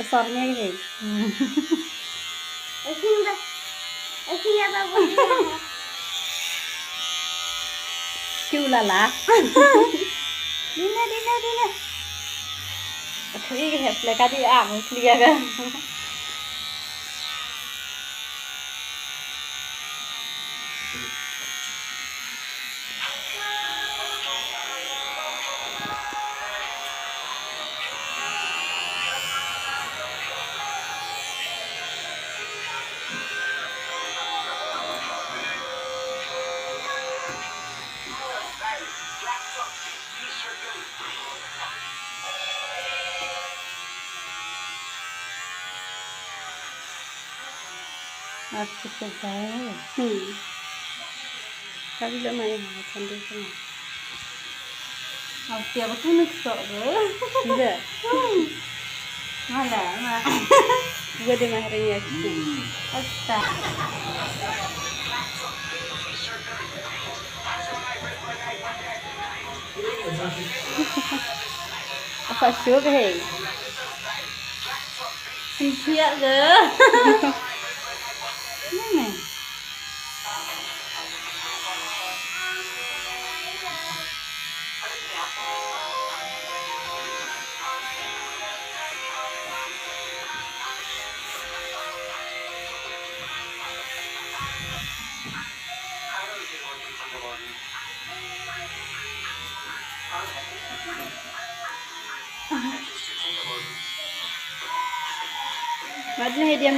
Besarnya ini. Kulala. Dina. Kali hẹp lại cái đi ảng clear kan. Aku sedang. Kali dah main macam tu kan. Aku tiap tu nak sok ke? Tidak. Mana? Gua di mahar ya. Asta. Apa syuk hei? Siap ke? Mana? Macam ni diam.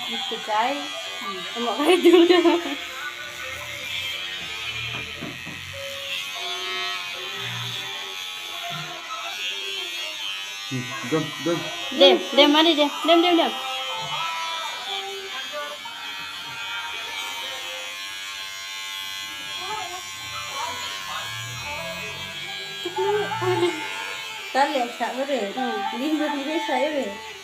Kita cai. Mak kali dulu. Dem. Dem mari dia. Dem. Kan lihat tak boleh. Ini berdiri saya boleh.